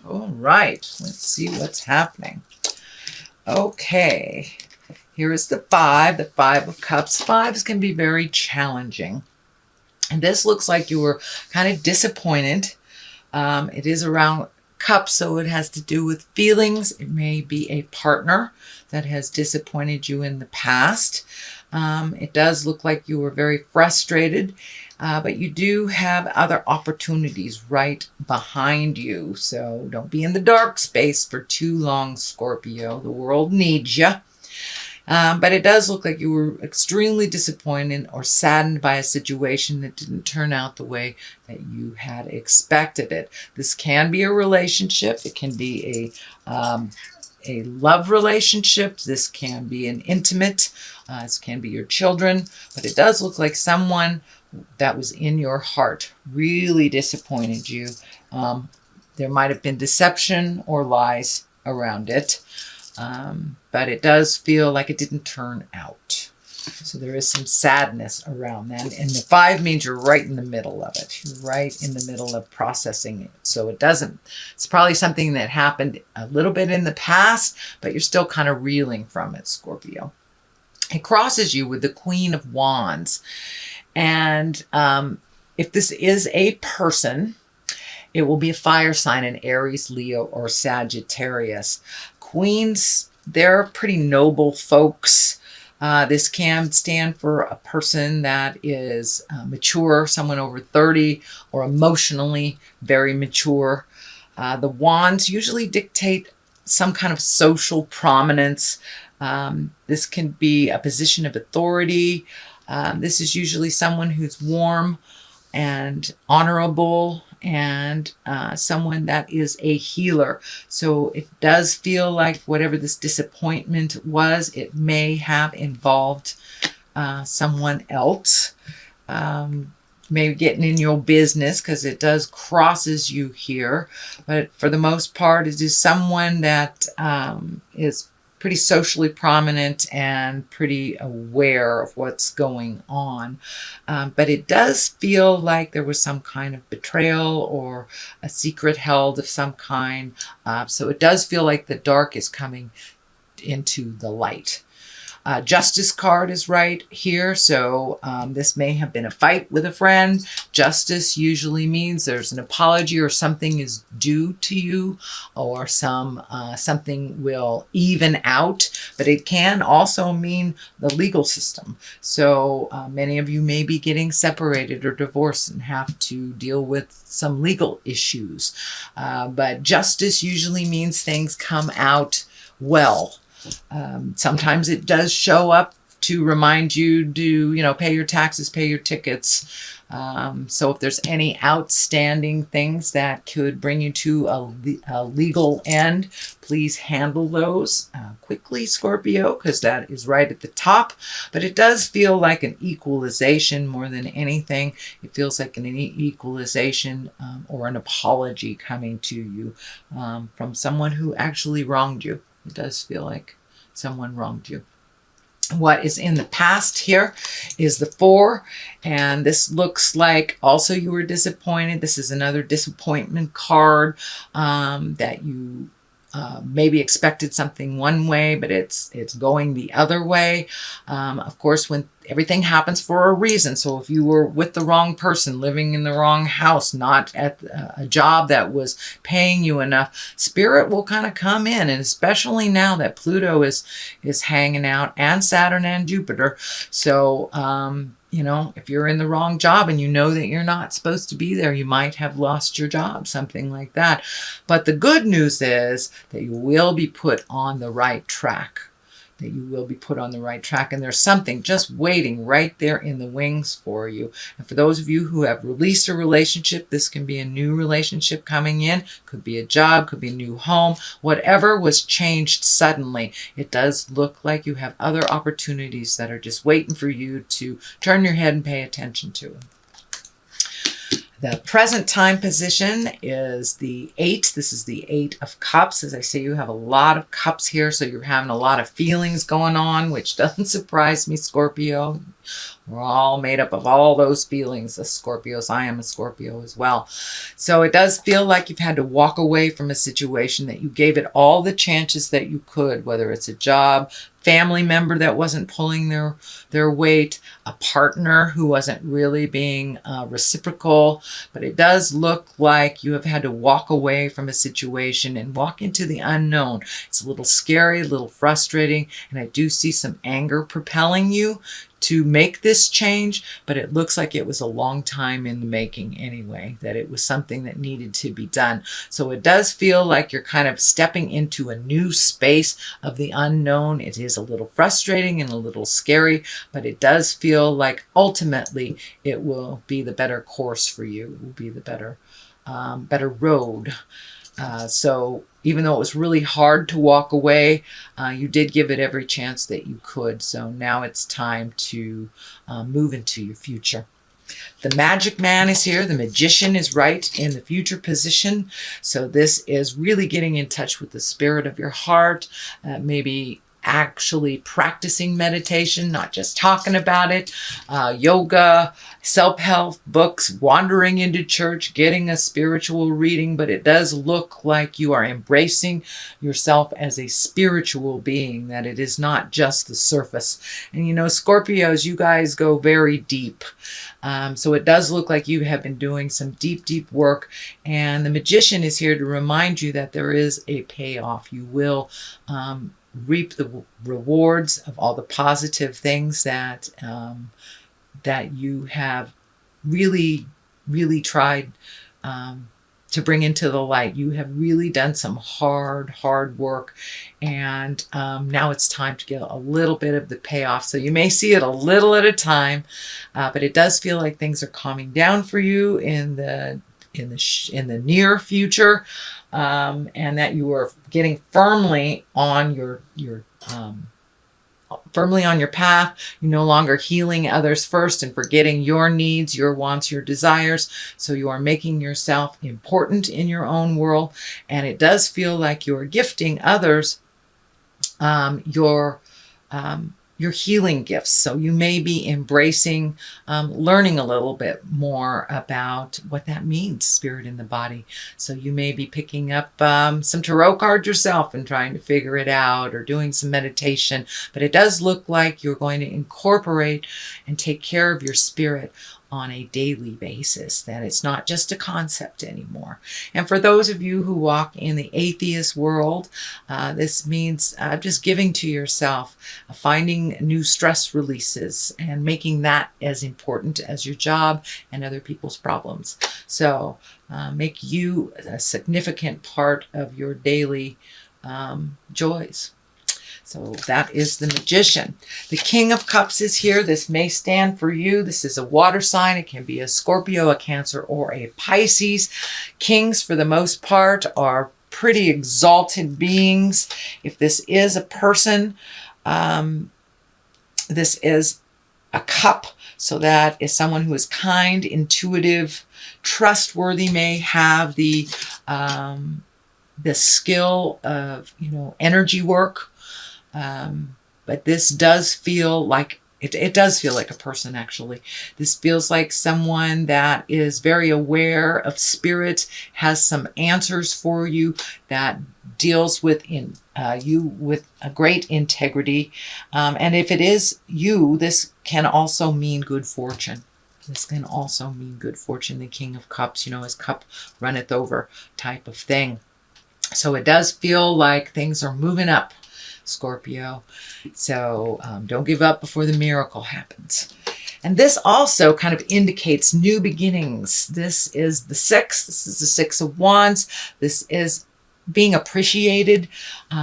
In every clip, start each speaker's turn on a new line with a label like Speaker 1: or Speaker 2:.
Speaker 1: All right, let's see what's happening. Okay, here is the Five of Cups. Fives can be very challenging. And this looks like you were kind of disappointed. It is around cups, so it has to do with feelings. It may be a partner that has disappointed you in the past. It does look like you were very frustrated, but you do have other opportunities right behind you. So don't be in the dark space for too long, Scorpio. The world needs you. But it does look like you were extremely disappointed or saddened by a situation that didn't turn out the way that you had expected it. This can be a relationship. It can be a love relationship. This can be an intimate. This can be your children. But it does look like someone that was in your heart really disappointed you. There might have been deception or lies around it. But it does feel like it didn't turn out. So there is some sadness around that. And the Five means you're right in the middle of it. You're right in the middle of processing it. So it's probably something that happened a little bit in the past, but you're still kind of reeling from it, Scorpio. It crosses you with the Queen of Wands. And if this is a person, it will be a fire sign in Aries, Leo, or Sagittarius. Queens, they're pretty noble folks. This can stand for a person that is mature, someone over 30, or emotionally very mature. The wands usually dictate some kind of social prominence. This can be a position of authority. This is usually someone who's warm and honorable, and someone that is a healer. So it does feel like whatever this disappointment was, it may have involved someone else. Maybe getting in your business, because it does crosses you here. But for the most part, it is someone that is pretty socially prominent and pretty aware of what's going on. But it does feel like there was some kind of betrayal or a secret held of some kind. So it does feel like the dark is coming into the light. Justice card is right here. So this may have been a fight with a friend. Justice usually means there's an apology or something is due to you, or something will even out. But it can also mean the legal system. So many of you may be getting separated or divorced and have to deal with some legal issues. But justice usually means things come out well. Sometimes it does show up to remind you to, pay your taxes, pay your tickets. So if there's any outstanding things that could bring you to a legal end, please handle those quickly, Scorpio, because that is right at the top. But it does feel like an equalization more than anything. It feels like an equalization or an apology coming to you from someone who actually wronged you. It does feel like someone wronged you. What is in the past here is the Four, and this looks like also you were disappointed. This is another disappointment card that you maybe expected something one way, but it's going the other way. Of course, when everything happens for a reason. So if you were with the wrong person, living in the wrong house, not at a job that was paying you enough, Spirit will kind of come in. And especially now that Pluto is hanging out, and Saturn and Jupiter. So, if you're in the wrong job and you know that you're not supposed to be there, you might have lost your job, something like that. But the good news is that you will be put on the right track. And there's something just waiting right there in the wings for you. And for those of you who have released a relationship, this can be a new relationship coming in, could be a job, could be a new home, whatever was changed suddenly. It does look like you have other opportunities that are just waiting for you to turn your head and pay attention to. The present time position is the 8. This is the 8 of Cups. As I say, you have a lot of cups here, so you're having a lot of feelings going on, which doesn't surprise me, Scorpio. We're all made up of all those feelings, the Scorpios. I am a Scorpio as well. So it does feel like you've had to walk away from a situation that you gave it all the chances that you could, whether it's a job, family member that wasn't pulling their weight, a partner who wasn't really being reciprocal. But it does look like you have had to walk away from a situation and walk into the unknown. It's a little scary, a little frustrating, and I do see some anger propelling you to make this change, but it looks like it was a long time in the making anyway, that it was something that needed to be done. So it does feel like you're kind of stepping into a new space of the unknown. It is a little frustrating and a little scary, but it does feel like ultimately it will be the better course for you. It will be the better road. So even though it was really hard to walk away, you did give it every chance that you could. So now it's time to move into your future. The Magic Man is here. The Magician is right in the future position. So this is really getting in touch with the spirit of your heart, maybe actually practicing meditation, not just talking about it, yoga, self-help books, wandering into church, getting a spiritual reading, but it does look like you are embracing yourself as a spiritual being, that it is not just the surface. And you know, Scorpios, you guys go very deep. So it does look like you have been doing some deep, deep work, and the Magician is here to remind you that there is a payoff. You will reap the rewards of all the positive things that that you have really, really tried to bring into the light. You have really done some hard work, and now it's time to get a little bit of the payoff. So you may see it a little at a time, but it does feel like things are calming down for you in the near future, and that you are getting firmly on your path. You're no longer healing others first and forgetting your needs, your wants, your desires. So you are making yourself important in your own world, and it does feel like you're gifting others your healing gifts. So you may be embracing, learning a little bit more about what that means, spirit in the body. So you may be picking up some tarot cards yourself and trying to figure it out, or doing some meditation. But it does look like you're going to incorporate and take care of your spirit on a daily basis, that it's not just a concept anymore. And for those of you who walk in the atheist world, this means just giving to yourself, finding new stress releases, and making that as important as your job and other people's problems. So make you a significant part of your daily joys. So that is the Magician. The King of Cups is here. This may stand for you. This is a water sign. It can be a Scorpio, a Cancer, or a Pisces. Kings, for the most part, are pretty exalted beings. If this is a person, this is a cup. So that is someone who is kind, intuitive, trustworthy, may have the skill of, energy work. But this does feel like, it does feel like a person, actually. This feels like someone that is very aware of spirit, has some answers for you, that deals with you with a great integrity. And if it is you, this can also mean good fortune. This can also mean good fortune. The King of Cups, his cup runneth over type of thing. So it does feel like things are moving up, Scorpio. So don't give up before the miracle happens. And this also kind of indicates new beginnings. This is the Six. This is the Six of Wands. This is being appreciated.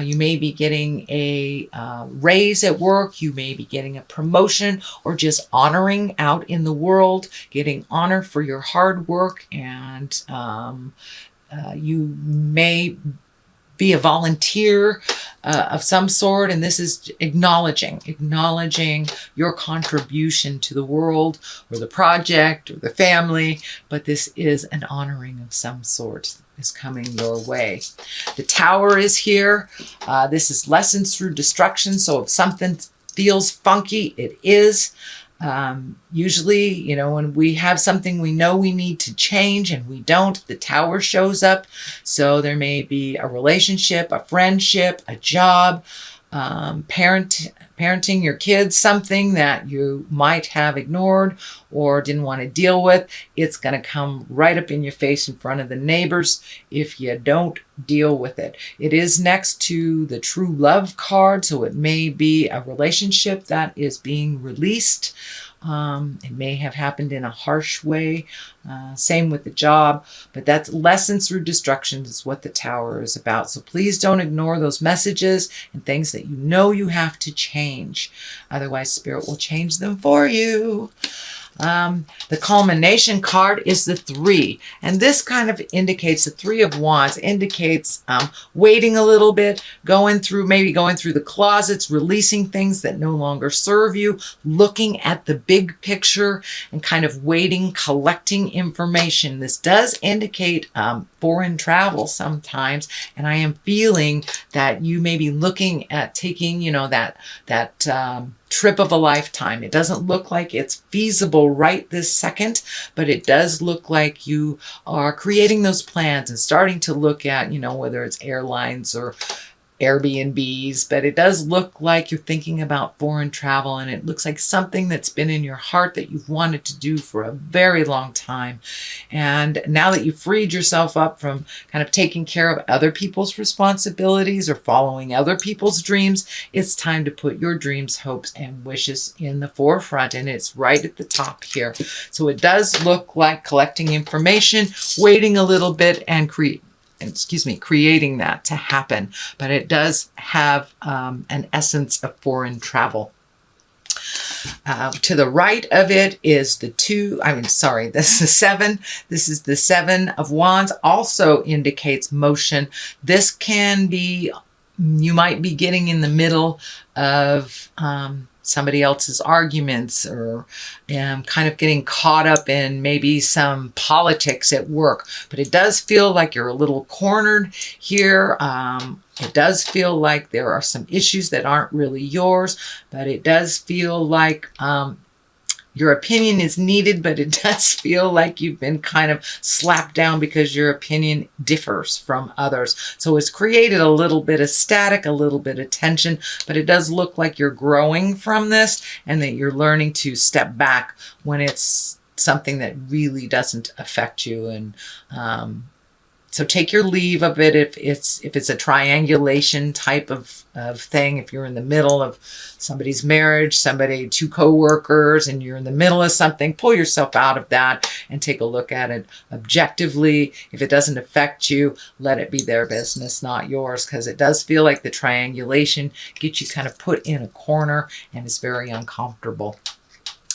Speaker 1: You may be getting a raise at work. You may be getting a promotion, or just honoring out in the world, getting honor for your hard work. And you may be a volunteer of some sort, and this is acknowledging your contribution to the world, or the project, or the family. But this is an honoring of some sort is coming your way. The Tower is here. This is lessons through destruction. So if something feels funky, it is. Usually, you know, when we have something we know we need to change and we don't, the Tower shows up. So there may be a relationship, a friendship, a job, parenting your kids, something that you might have ignored or didn't want to deal with. It's going to come right up in your face in front of the neighbors if you don't deal with it. It is next to the true love card, so it may be a relationship that is being released. It may have happened in a harsh way. Same with the job, but that's lessons through destruction is what the Tower is about. So please don't ignore those messages and things that you know you have to change. Otherwise, Spirit will change them for you. The culmination card is the 3, and this kind of indicates the 3 of Wands indicates waiting a little bit, maybe going through the closets, releasing things that no longer serve you, looking at the big picture and kind of waiting, collecting information. This does indicate foreign travel sometimes, and I am feeling that you may be looking at taking, you know, that trip of a lifetime. It doesn't look like it's feasible right this second, but it does look like you are creating those plans and starting to look at, you know, whether it's airlines or Airbnbs, but it does look like you're thinking about foreign travel, and it looks like something that's been in your heart that you've wanted to do for a very long time. And now that you've freed yourself up from kind of taking care of other people's responsibilities or following other people's dreams, it's time to put your dreams, hopes, and wishes in the forefront, and it's right at the top here. So it does look like collecting information, waiting a little bit, and creating that to happen. But it does have an essence of foreign travel. To the right of it is the 7. This is the 7 of Wands, also indicates motion. This can be, you might be getting in the middle of somebody else's arguments, or kind of getting caught up in maybe some politics at work. But it does feel like you're a little cornered here. It does feel like there are some issues that aren't really yours, but it does feel like your opinion is needed, but it does feel like you've been kind of slapped down because your opinion differs from others. So it's created a little bit of static, a little bit of tension, but it does look like you're growing from this and that you're learning to step back when it's something that really doesn't affect you. And so take your leave of it if it's a triangulation type of thing. If you're in the middle of somebody's marriage, two co-workers, and you're in the middle of something, pull yourself out of that and take a look at it objectively. If it doesn't affect you, let it be their business, not yours, because it does feel like the triangulation gets you kind of put in a corner and it's very uncomfortable.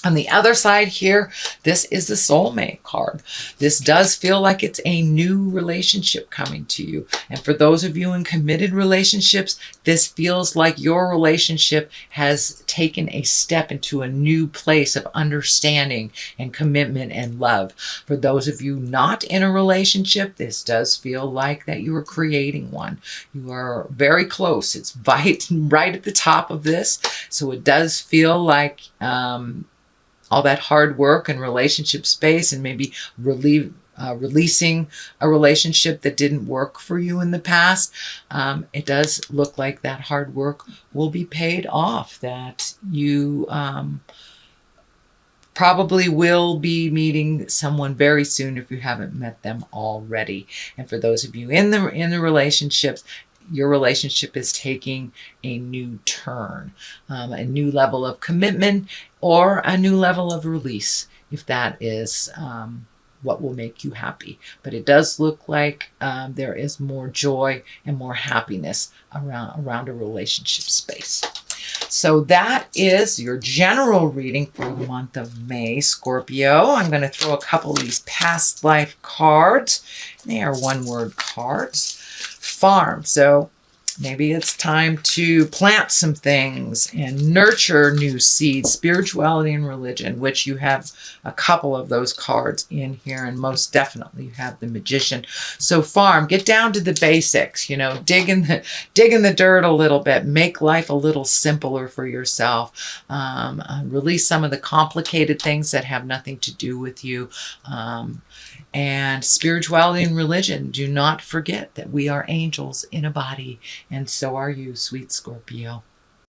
Speaker 1: On the other side here, this is the soulmate card. This does feel like it's a new relationship coming to you. And for those of you in committed relationships, this feels like your relationship has taken a step into a new place of understanding and commitment and love. For those of you not in a relationship, this does feel like that you are creating one. You are very close. It's right at the top of this. So it does feel like all that hard work and relationship space, and maybe releasing a relationship that didn't work for you in the past. It does look like that hard work will be paid off, that you probably will be meeting someone very soon if you haven't met them already. And for those of you in the relationships, your relationship is taking a new turn, a new level of commitment, or a new level of release, if that is what will make you happy. But it does look like there is more joy and more happiness around a relationship space. So that is your general reading for the month of May, Scorpio. I'm going to throw a couple of these past life cards. They are one-word cards. Farm. So Maybe it's time to plant some things and nurture new seeds, spirituality and religion, which you have a couple of those cards in here, and most definitely you have the Magician. So farm, get down to the basics, you know, dig in the dirt a little bit, make life a little simpler for yourself, release some of the complicated things that have nothing to do with you. And spirituality and religion, do not forget that we are angels in a body, and so are you, sweet Scorpio.